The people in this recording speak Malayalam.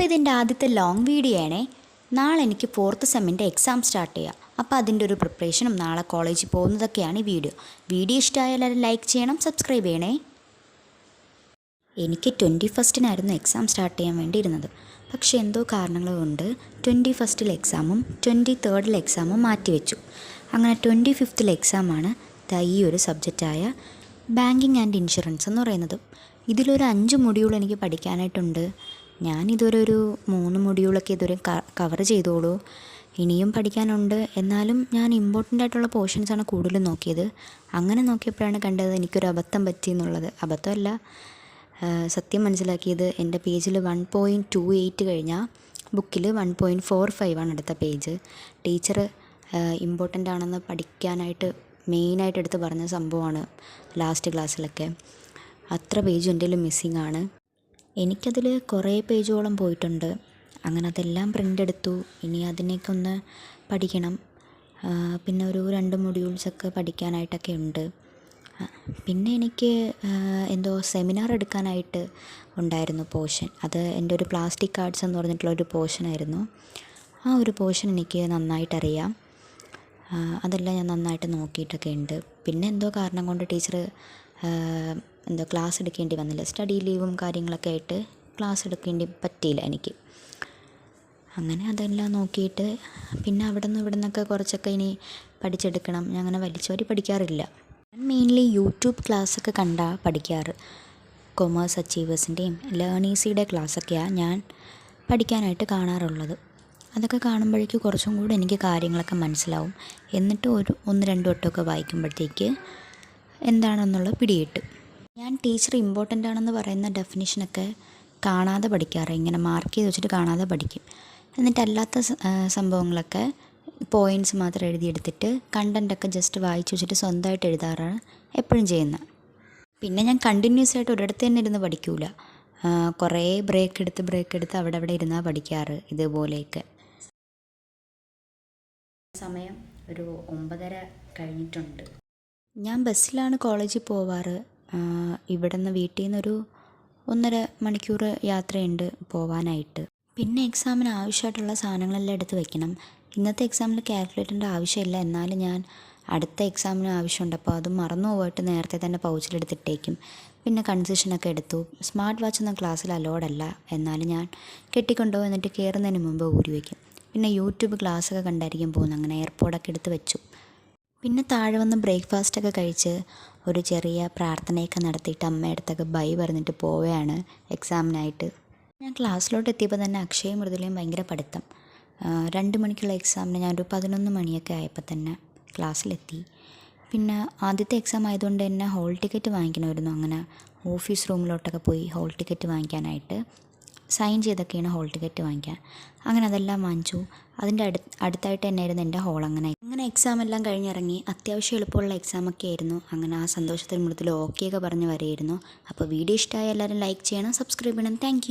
അപ്പോൾ ഇതെൻ്റെ ആദ്യത്തെ ലോങ് വീഡിയോ ആണേ. നാളെ എനിക്ക് 4th സെമ്മിൻ്റെ എക്സാം സ്റ്റാർട്ട് ചെയ്യാം. അപ്പോൾ അതിൻ്റെ ഒരു പ്രിപ്പറേഷനും നാളെ കോളേജിൽ പോകുന്നതൊക്കെയാണ് ഈ വീഡിയോ ഇഷ്ടമായാൽ എല്ലാവരും ലൈക്ക് ചെയ്യണം, സബ്സ്ക്രൈബ് ചെയ്യണേ. എനിക്ക് 21-നായിരുന്നു എക്സാം സ്റ്റാർട്ട് ചെയ്യാൻ വേണ്ടി ഇരുന്നത്. പക്ഷേ എന്തോ കാരണങ്ങൾ കൊണ്ട് 21-ലെ എക്സാമും 23-ലെ എക്സാമും മാറ്റിവെച്ചു. അങ്ങനെ 25-ലെ എക്സാമാണ് ഈ ഒരു സബ്ജക്റ്റായ ബാങ്കിങ് ആൻഡ് ഇൻഷുറൻസ് എന്ന് പറയുന്നത്. ഇതിലൊരു 5 മൊഡ്യൂൾ എനിക്ക് പഠിക്കാനായിട്ടുണ്ട്. ഞാനിതുവരെ ഒരു 3 മൊഡ്യൂളൊക്കെ ഇതുവരെ കവർ ചെയ്തോളൂ. ഇനിയും പഠിക്കാനുണ്ട്. എന്നാലും ഞാൻ ഇമ്പോർട്ടൻ്റ് ആയിട്ടുള്ള പോർഷൻസാണ് കൂടുതലും നോക്കിയത്. അങ്ങനെ നോക്കിയപ്പോഴാണ് കണ്ടത് എനിക്കൊരു അബദ്ധം പറ്റിയെന്നുള്ളത്. അബദ്ധമല്ല, സത്യം മനസ്സിലാക്കിയത്. എൻ്റെ പേജിൽ 1.28 കഴിഞ്ഞാൽ ബുക്കിൽ 1.45 ആണ് അടുത്ത പേജ്. ടീച്ചർ ഇമ്പോർട്ടൻ്റ് ആണെന്ന് പഠിക്കാനായിട്ട് മെയിനായിട്ട് എടുത്ത് പറഞ്ഞ സംഭവമാണ് ലാസ്റ്റ് ക്ലാസ്സിലൊക്കെ. അത്ര പേജ് എൻ്റെ കയ്യിൽ മിസ്സിങ് ആണ്. എനിക്കതിൽ കുറേ പേജോളം പോയിട്ടുണ്ട്. അങ്ങനെ അതെല്ലാം പ്രിൻ്റ് എടുത്തു. ഇനി അതിനൊക്കെ ഒന്ന് പഠിക്കണം. പിന്നെ ഒരു 2 മൊഡ്യൂൾസൊക്കെ പഠിക്കാനായിട്ടൊക്കെ ഉണ്ട്. പിന്നെ എനിക്ക് എന്തോ സെമിനാർ എടുക്കാനായിട്ട് ഉണ്ടായിരുന്നു പോർഷൻ. അത് എൻ്റെ ഒരു പ്ലാസ്റ്റിക് കാർഡ്സ് എന്ന് പറഞ്ഞിട്ടുള്ളൊരു പോർഷനായിരുന്നു. ആ ഒരു പോർഷൻ എനിക്ക് നന്നായിട്ടറിയാം. അതെല്ലാം ഞാൻ നന്നായിട്ട് നോക്കിയിട്ടൊക്കെ ഉണ്ട്. പിന്നെ എന്തോ കാരണം കൊണ്ട് ടീച്ചർ എന്തോ ക്ലാസ് എടുക്കേണ്ടി വന്നില്ല. സ്റ്റഡി ലീവും കാര്യങ്ങളൊക്കെ ആയിട്ട് ക്ലാസ് എടുക്കേണ്ടി പറ്റിയില്ല എനിക്ക്. അങ്ങനെ അതെല്ലാം നോക്കിയിട്ട് പിന്നെ അവിടെ നിന്നൊക്കെ കുറച്ചൊക്കെ ഇനി പഠിച്ചെടുക്കണം. ഞാൻ അങ്ങനെ വലിച്ചോരി പഠിക്കാറില്ല. ഞാൻ മെയിൻലി യൂട്യൂബ് ക്ലാസ്സൊക്കെ കണ്ടാൽ പഠിക്കാറ്. കൊമേഴ്സ് അച്ചീവേഴ്സിൻ്റെയും ലേണീസിയുടെ ക്ലാസ്സൊക്കെയാണ് ഞാൻ പഠിക്കാനായിട്ട് കാണാറുള്ളത്. അതൊക്കെ കാണുമ്പോഴേക്ക് കുറച്ചും കൂടി എനിക്ക് കാര്യങ്ങളൊക്കെ മനസ്സിലാവും. എന്നിട്ട് 1-2 വട്ടമൊക്കെ വായിക്കുമ്പോഴത്തേക്ക് എന്താണെന്നുള്ളത് പിടികിട്ടും. ഞാൻ ടീച്ചർ ഇമ്പോർട്ടൻ്റ് ആണെന്ന് പറയുന്ന ഡെഫിനിഷനൊക്കെ കാണാതെ പഠിക്കാറ്. ഇങ്ങനെ മാർക്ക് ചെയ്ത് വെച്ചിട്ട് കാണാതെ പഠിക്കും. എന്നിട്ട് അല്ലാത്ത സംഭവങ്ങളൊക്കെ പോയിൻറ്റ്സ് മാത്രം എഴുതിയെടുത്തിട്ട് കണ്ടൻറ്റൊക്കെ ജസ്റ്റ് വായിച്ച് വെച്ചിട്ട് സ്വന്തമായിട്ട് എഴുതാറാണ് എപ്പോഴും ചെയ്യുന്നത്. പിന്നെ ഞാൻ കണ്ടിന്യൂസ് ആയിട്ട് ഒരിടത്ത് തന്നെ ഇരുന്ന് പഠിക്കില്ല. കുറേ ബ്രേക്ക് എടുത്ത് അവിടെ ഇരുന്നാൽ പഠിക്കാറ്. ഇതുപോലെയൊക്കെ. സമയം ഒരു 9:30 കഴിഞ്ഞിട്ടുണ്ട്. ഞാൻ ബസ്സിലാണ് കോളേജിൽ പോവാറ്. ഇവിടെ നിന്ന് വീട്ടിൽ നിന്നൊരു 1.5 മണിക്കൂർ യാത്രയുണ്ട് പോവാനായിട്ട്. പിന്നെ എക്സാമിന് ആവശ്യമായിട്ടുള്ള സാധനങ്ങളെല്ലാം എടുത്ത് വയ്ക്കണം. ഇന്നത്തെ എക്സാമിൽ കാൽക്കുലേറ്ററിൻ്റെ ആവശ്യമില്ല. എന്നാലും ഞാൻ അടുത്ത എക്സാമിന് ആവശ്യമുണ്ട്. അപ്പോൾ അത് മറന്നു പോയിട്ട് നേരത്തെ തന്നെ പൗച്ചിലെടുത്തിട്ടേക്കും. പിന്നെ കൺസെഷനൊക്കെ എടുത്തു. സ്മാർട്ട് വാച്ചൊന്നും ക്ലാസ്സിൽ അലോഡല്ല. എന്നാലും ഞാൻ കെട്ടിക്കൊണ്ടുപോകും. എന്നിട്ട് കയറുന്നതിന് മുമ്പ് ഊരി വയ്ക്കും. പിന്നെ യൂട്യൂബ് ക്ലാസ്സൊക്കെ കണ്ടായിരിക്കും പോകുന്നത്. അങ്ങനെ എയർപോഡൊക്കെ എടുത്ത് വെച്ചു. പിന്നെ താഴെ വന്ന് ബ്രേക്ക്ഫാസ്റ്റൊക്കെ കഴിച്ച് ഒരു ചെറിയ പ്രാർത്ഥനയൊക്കെ നടത്തിയിട്ട് അമ്മയടുത്തൊക്കെ ബൈ പറഞ്ഞിട്ട് പോവുകയാണ് എക്സാമിനായിട്ട്. ഞാൻ ക്ലാസ്സിലോട്ട് എത്തിയപ്പോൾ തന്നെ അക്ഷയും മൃദുലയും ഭയങ്കര പഠിത്തം. 2 മണിക്കുള്ള എക്സാമിന് ഞാനൊരു 11 മണിയൊക്കെ ആയപ്പോൾ തന്നെ ക്ലാസ്സിലെത്തി. പിന്നെ ആദ്യത്തെ എക്സാം ആയതുകൊണ്ട് തന്നെ ഹോൾ ടിക്കറ്റ് വാങ്ങിക്കണമായിരുന്നു. അങ്ങനെ ഓഫീസ് റൂമിലോട്ടൊക്കെ പോയി ഹോൾ ടിക്കറ്റ് വാങ്ങിക്കാനായിട്ട് സൈൻ ചെയ്തൊക്കെയാണ് ഹോൾ ടിക്കറ്റ് വാങ്ങിക്കാൻ. അങ്ങനെ അതെല്ലാം വാങ്ങിച്ചു. അതിൻ്റെ അടുത്തായിട്ട് തന്നെയായിരുന്നു എൻ്റെ ഹോൾ. അങ്ങനെ എക്സാം എല്ലാം കഴിഞ്ഞിറങ്ങി. അത്യാവശ്യം എളുപ്പമുള്ള എക്സാമൊക്കെ ആയിരുന്നു. അങ്ങനെ ആ സന്തോഷത്തിന് മുകളിൽ ഓക്കെയൊക്കെ പറഞ്ഞ് വരെയായിരുന്നു. അപ്പോൾ വീഡിയോ ഇഷ്ടമായ എല്ലാവരും ലൈക്ക് ചെയ്യണം, സബ്സ്ക്രൈബ് ചെയ്യണം. താങ്ക്